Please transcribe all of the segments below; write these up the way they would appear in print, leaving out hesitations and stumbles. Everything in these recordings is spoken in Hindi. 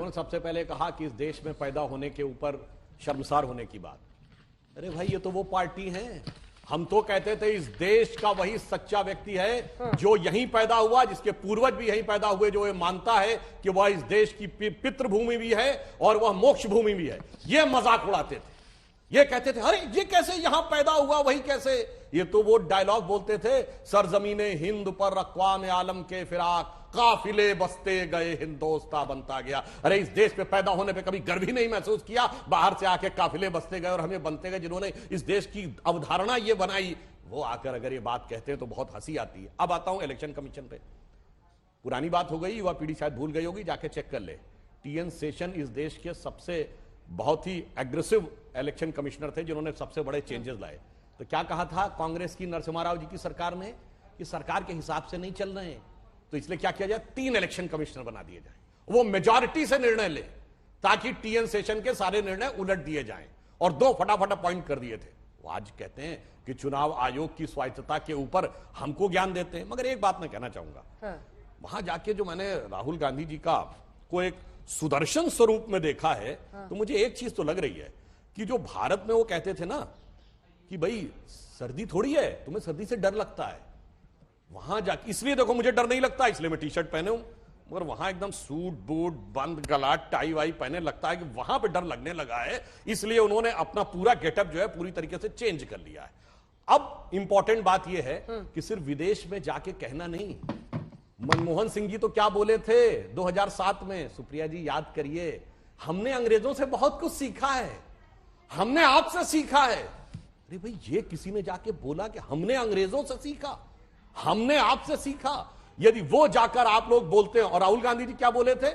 उन्होंने सबसे पहले कहा कि इस देश में पैदा होने के ऊपर शर्मसार होने की बात। अरे भाई, ये तो वो पार्टी है, हम तो कहते थे इस देश का वही सच्चा व्यक्ति है जो यहीं पैदा हुआ, जिसके पूर्वज भी यहीं पैदा हुए, जो ये मानता है कि वह इस देश की पितृभूमि भी है और वह मोक्ष भूमि भी है। ये मजाक उड़ाते थे, ये कहते थे अरे ये कैसे यहां पैदा हुआ, वही कैसे। ये तो वो डायलॉग बोलते थे, सरजमीने हिंद पर अक़वाम आलम के फिराक, काफिले बसते गए हिंदोस्तां बनता गया। अरे इस देश पे पैदा होने पे कभी गर्व ही नहीं महसूस किया, बाहर से आके काफिले बसते गए और हमें बनते गए। जिन्होंने इस देश की अवधारणा ये बनाई, वो आकर अगर ये बात कहते हैं तो बहुत हंसी आती है। अब आता हूं इलेक्शन कमीशन पे। पुरानी बात हो गई, युवा पीढ़ी शायद भूल गई होगी, जाके चेक कर ले। टीएन शेषन इस देश के सबसे बहुत ही एग्रेसिव इलेक्शन कमिश्नर थे, जिन्होंने सबसे बड़े चेंजेस लाए। तो क्या कहा था कांग्रेस की नरसिम्हा राव जी की सरकार ने कि सरकार के हिसाब से नहीं चल रहे हैं, तो इसलिए क्या किया जाए, 3 इलेक्शन कमिश्नर बना दिए जाए, वो मेजॉरिटी से निर्णय ले, ताकि टीएन शेषन के सारे निर्णय उलट दिए जाएं, और 2 फटाफट अपॉइंट कर दिए थे। वो आज कहते हैं कि चुनाव आयोग की स्वायत्तता के ऊपर हमको ज्ञान देते हैं। मगर एक बात मैं कहना चाहूंगा, वहां जाके जो मैंने राहुल गांधी जी का को एक सुदर्शन स्वरूप में देखा है, तो मुझे एक चीज तो लग रही है कि जो भारत में वो कहते थे ना कि भाई सर्दी थोड़ी है, तुम्हें सर्दी से डर लगता है, वहां जाके इसलिए देखो मुझे डर नहीं लगता, इसलिए मैं टी शर्ट पहने हूं, मगर वहां एकदम सूट बूट बंद गला टाई वाई पहने, लगता है कि वहां पे डर लगने लगा है, इसलिए उन्होंने अपना पूरा गेटअप जो है पूरी तरीके से चेंज कर लिया है। अब इंपॉर्टेंट बात यह है कि सिर्फ विदेश में जाके कहना नहीं, मनमोहन सिंह जी तो क्या बोले थे 2007 में, सुप्रिया जी याद करिए, हमने अंग्रेजों से बहुत कुछ सीखा है, हमने आपसे सीखा है। अरे भाई, ये किसी ने जाके बोला कि हमने अंग्रेजों से सीखा, हमने आपसे सीखा? यदि वो जाकर आप लोग बोलते हैं, और राहुल गांधी जी क्या बोले थे,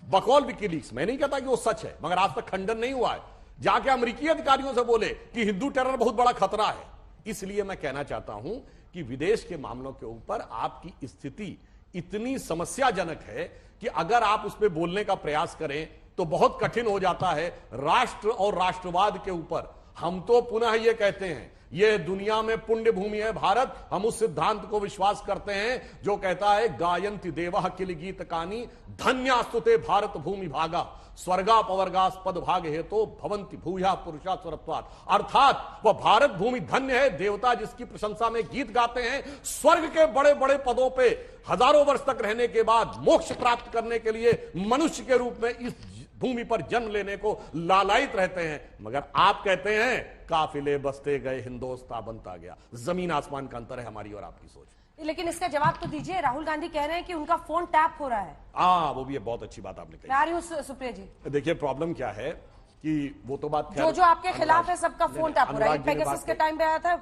बकौल विकीलीक्स, मैं नहीं कहता कि वो सच है, मगर आज तक खंडन नहीं हुआ है, जाके अमेरिकी अधिकारियों से बोले कि हिंदू टेरर बहुत बड़ा खतरा है। इसलिए मैं कहना चाहता हूं कि विदेश के मामलों के ऊपर आपकी स्थिति इतनी समस्याजनक है कि अगर आप उस पर बोलने का प्रयास करें तो बहुत कठिन हो जाता है। राष्ट्र और राष्ट्रवाद के ऊपर हम तो पुनः ये कहते हैं, ये दुनिया में पुण्य भूमि है भारत, हम उस सिद्धांत को विश्वास करते हैं जो कहता है गायन्ति देवः किल गीत कानी धन्यास्तुते भारत भूमि भागा स्वर्गा पवर्गास पद भाग हेतो भवंति भूया पुरुषा स्वरत्वात्। अर्थात वह भारत भूमि धन्य है, देवता जिसकी प्रशंसा में गीत गाते हैं, स्वर्ग के बड़े बड़े पदों पे हजारों वर्ष तक रहने के बाद मोक्ष प्राप्त करने के लिए मनुष्य के रूप में इस भूमि पर जन्म लेने को लालायित रहते हैं। मगर आप कहते हैं काफिले बसते गए हिंदोस्तां बनता गया। जमीन आसमान का अंतर है हमारी और आपकी सोच। लेकिन इसका जवाब तो दीजिए, राहुल गांधी कह रहे हैं कि उनका फोन टैप हो रहा है। वो भी है, बहुत अच्छी बात आपने कही। मैं आ रही हूं सुप्रिया जी। देखिए प्रॉब्लम क्या है कि वो तो बात जो आपके खिलाफ है सबका फोन टैप हो रहा है। पेगासस के टाइम पे आया था,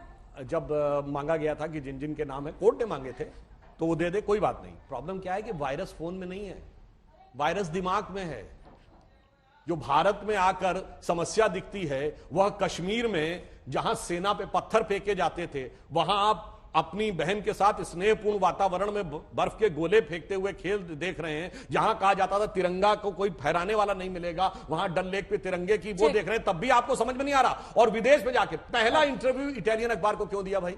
जब मांगा गया था कि जिन जिन के नाम है, कोर्ट ने मांगे थे तो वो दे दे, कोई बात नहीं। प्रॉब्लम क्या है कि वायरस फोन में नहीं है, वायरस दिमाग में है। जो भारत में आकर समस्या दिखती है वह कश्मीर में, जहां सेना पे पत्थर फेंके जाते थे, वहां आप अपनी बहन के साथ स्नेहपूर्ण वातावरण में बर्फ के गोले फेंकते हुए खेल देख रहे हैं। जहां कहा जाता था तिरंगा को कोई फहराने वाला नहीं मिलेगा, वहां डल लेक पे तिरंगे की वो देख रहे हैं, तब भी आपको समझ में नहीं आ रहा। और विदेश में जाके पहला इंटरव्यू इटालियन अखबार को क्यों दिया भाई?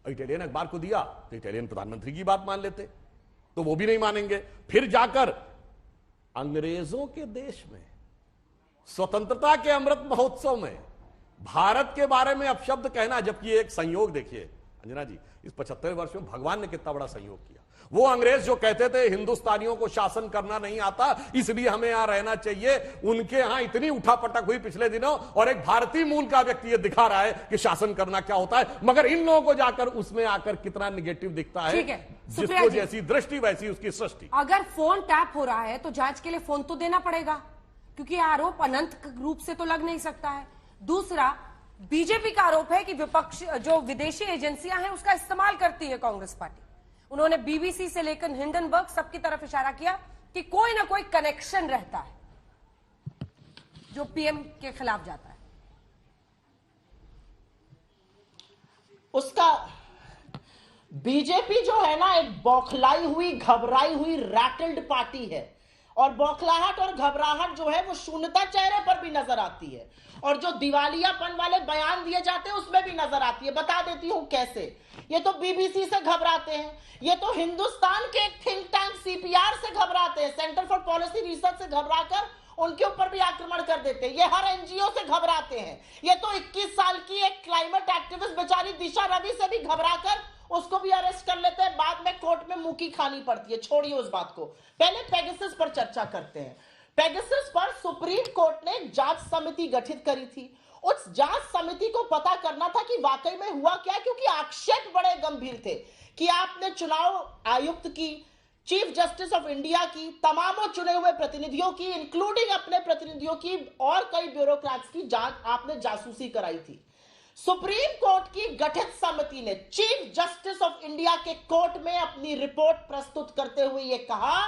इटालियन अखबार को दिया तो इटालियन प्रधानमंत्री की बात मान लेते, तो वो भी नहीं मानेंगे। फिर जाकर अंग्रेजों के देश में स्वतंत्रता के अमृत महोत्सव में भारत के बारे में अपशब्द कहना, जबकि एक संयोग देखिए अंजना जी, इस 75 वर्ष में भगवान ने कितना बड़ा संयोग किया। वो अंग्रेज जो कहते थे हिंदुस्तानियों को शासन करना नहीं आता, इसलिए हमें यहां रहना चाहिए, उनके यहां इतनी उठापटक हुई पिछले दिनों, और एक भारतीय मूल का व्यक्ति ये दिखा रहा है कि शासन करना क्या होता है। मगर इन लोगों को जाकर उसमें आकर कितना निगेटिव दिखता है, जिसको जैसी दृष्टि वैसी उसकी सृष्टि। अगर फोन टैप हो रहा है तो जांच के लिए फोन तो देना पड़ेगा, क्योंकि आरोप अनंत रूप से तो लग नहीं सकता है। दूसरा, बीजेपी का आरोप है कि विपक्ष जो विदेशी एजेंसियां हैं उसका इस्तेमाल करती है कांग्रेस पार्टी। उन्होंने बीबीसी से लेकर हिंडनबर्ग सबकी तरफ इशारा किया कि कोई ना कोई कनेक्शन रहता है जो पीएम के खिलाफ जाता है। उसका बीजेपी जो है ना, एक बौखलाई हुई, घबराई हुई, रैटल्ड पार्टी है, और बौखलाहट और घबराहट जो है वो शून्यता चेहरे पर भी नजर आती है, और जो दिवालियापन वाले बयान दिए जाते हैं उसमें भी नजर आती है। बता देती हूं कैसे। ये तो बीबीसी से घबराते हैं, ये तो हिंदुस्तान के एक थिंक टैंक सीपीआर से घबराते हैं, सेंटर फॉर पॉलिसी रिसर्च से घबराकर उनके ऊपर भी आक्रमण कर देते हैं। ये हर एनजीओ से घबराते हैं। ये तो 21 साल की एक क्लाइमेट एक्टिविस्ट बेचारी दिशा रवि से भी घबराकर उसको भी अरेस्ट कर लेते हैं, बाद में कोर्ट में मुकी खानी पड़ती है। छोड़िए उस बात को, पहले पेगासस पर चर्चा करते हैं। पेगासस पर सुप्रीम कोर्ट ने एक जांच समिति गठित करी थी। उस जांच समिति को पता करना था कि वाकई में हुआ क्या, क्योंकि आक्षेप बड़े गंभीर थे कि आपने चुनाव आयुक्त की, चीफ जस्टिस ऑफ इंडिया की, तमामों चुने हुए प्रतिनिधियों की, इंक्लूडिंग अपने प्रतिनिधियों की और कई ब्यूरोक्रेट्स की जांच आपने जासूसी कराई थी। सुप्रीम कोर्ट की गठित समिति ने चीफ जस्टिस ऑफ इंडिया के कोर्ट में अपनी रिपोर्ट प्रस्तुत करते हुए यह कहा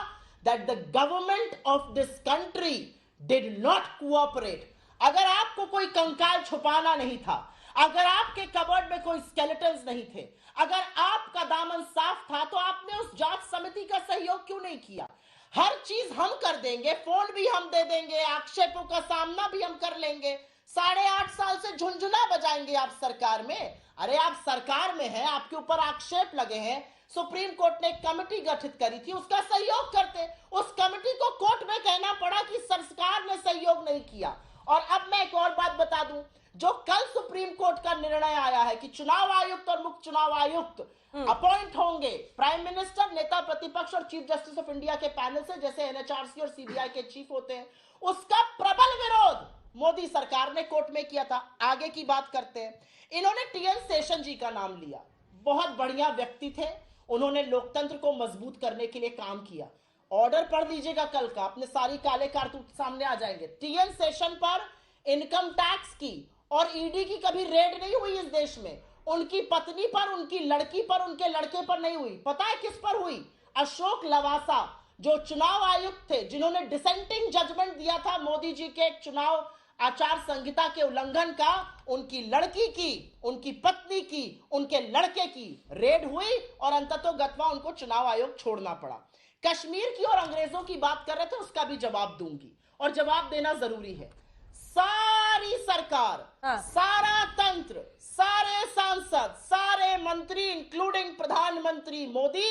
that the government of this country did not cooperate. अगर आपको कोई कंकाल छुपाना नहीं था, अगर आपके कबर्ड में कोई स्केलेटन्स नहीं थे, अगर आपका दामन साफ था, तो आपने उस जांच समिति का सहयोग क्यों नहीं किया? हर चीज हम कर देंगे, फोन भी हम दे देंगे, आक्षेपों का सामना भी हम कर लेंगे, 8.5 साल से झुंझुना बजाएंगे आप सरकार में। अरे आप सरकार में हैं, आपके ऊपर आक्षेप लगे हैं, सुप्रीम कोर्ट ने एक कमेटी गठित करी थी, उसका सहयोग करते। उस कमेटी को कोर्ट में कहना पड़ा कि सरकार ने सहयोग नहीं किया। और अब मैं एक और बात बता दूं, जो कल सुप्रीम कोर्ट का निर्णय आया है कि चुनाव आयुक्त और मुख्य चुनाव आयुक्त अपॉइंट होंगे प्राइम मिनिस्टर, नेता प्रतिपक्ष और चीफ जस्टिस ऑफ इंडिया के पैनल से, जैसे एनएचआरसी और सीबीआई के चीफ होते हैं, उसका प्रबल विरोध मोदी सरकार ने कोर्ट में किया था। आगे की बात करते हैं। इन्होंने टीएन शेषन जी का नाम लिया, बहुत बढ़िया व्यक्ति थे, उन्होंने लोकतंत्र को मजबूत करने के लिए काम किया। ऑर्डर पढ़ लीजिएगा कल का, अपने सारी काले कारतूत सामने आ जाएंगे। टीएन शेषन पर इनकम टैक्स की और ईडी की कभी रेड नहीं हुई इस देश में। उनकी पत्नी पर, उनकी लड़की पर, उनके लड़के पर नहीं हुई। पता है किस पर हुई? अशोक लवासा, जो चुनाव आयुक्त थे, जिन्होंने डिसेंटिंग जजमेंट दिया था मोदी जी के चुनाव आचार संहिता के उल्लंघन का, उनकी लड़की की, उनकी पत्नी की, उनके लड़के की रेड हुई और अंततोगत्वा उनको चुनाव आयोग छोड़ना पड़ा। कश्मीर की और अंग्रेजों की बात कर रहे थे, उसका भी जवाब दूंगी और जवाब देना जरूरी है। सारी सरकार, सारा तंत्र, सारे सांसद, सारे मंत्री इंक्लूडिंग प्रधानमंत्री मोदी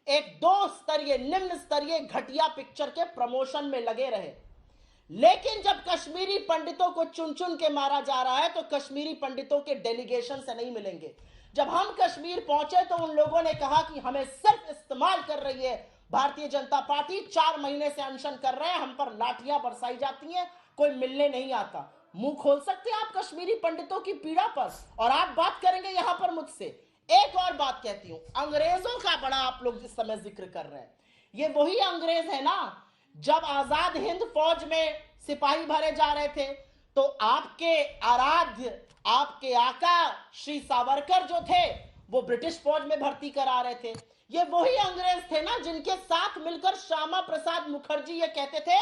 एक 2 स्तरीय, निम्न स्तरीय घटिया पिक्चर के प्रमोशन में लगे रहे। लेकिन जब कश्मीरी पंडितों को चुन चुन के मारा जा रहा है तो कश्मीरी पंडितों के डेलीगेशन से नहीं मिलेंगे। जब हम कश्मीर पहुंचे तो उन लोगों ने कहा कि हमें सिर्फ इस्तेमाल कर रही है भारतीय जनता पार्टी, 4 महीने से अनशन कर रहे हैं, हम पर लाठियां बरसाई जाती हैं, कोई मिलने नहीं आता। मुंह खोल सकते हैं आप कश्मीरी पंडितों की पीड़ा पर, और आप बात करेंगे यहां पर मुझसे। एक और बात कहती हूं, अंग्रेजों का बड़ा आप लोग जिस समय जिक्र कर रहे हैं, ये वही अंग्रेज है ना, जब आजाद हिंद फौज में सिपाही भरे जा रहे थे तो आपके आराध्य, आपके आका श्री सावरकर जो थे वो ब्रिटिश फौज में भर्ती करा रहे थे। ये वही अंग्रेज थे ना जिनके साथ मिलकर श्यामा प्रसाद मुखर्जी ये कहते थे,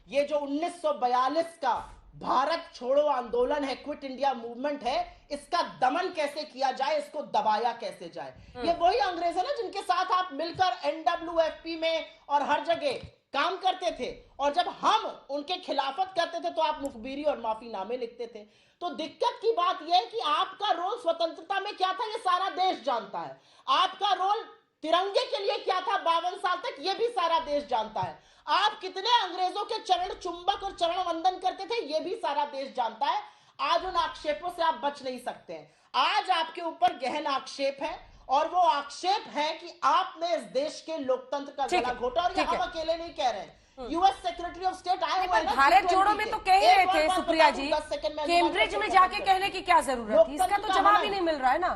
ये जो 1942 का भारत छोड़ो आंदोलन है, क्विट इंडिया मूवमेंट है, इसका दमन कैसे किया जाए, इसको दबाया कैसे जाए। ये वही अंग्रेज है ना जिनके साथ आप मिलकर एनडब्ल्यूएफपी में और हर जगह काम करते थे, और जब हम उनके खिलाफत करते थे तो आप मुखबिरी और माफीनामे लिखते थे। तो दिक्कत की बात यह है कि आपका रोल स्वतंत्रता में क्या था ये सारा देश जानता है, आपका रोल तिरंगे के लिए क्या था 52 साल तक ये भी सारा देश जानता है, आप कितने अंग्रेजों के चरण चुंबक और चरण वंदन करते थे ये भी सारा देश जानता है। आज उन आक्षेपों से आप बच नहीं सकते हैं। आज आपके ऊपर गहन आक्षेप है, और वो आक्षेप है कि आपने इस देश के लोकतंत्र का गला घोटा, और ये हम अकेले नहीं कह रहे हैं। यूएस सेक्रेटरी ऑफ स्टेट आए हुए हैं, भारत जोड़ो में तो कह ही रहे थे सुप्रिया जी, कैम्ब्रिज में जाके कहने की क्या जरूरत थी, इसका तो जवाब ही नहीं मिल रहा है ना।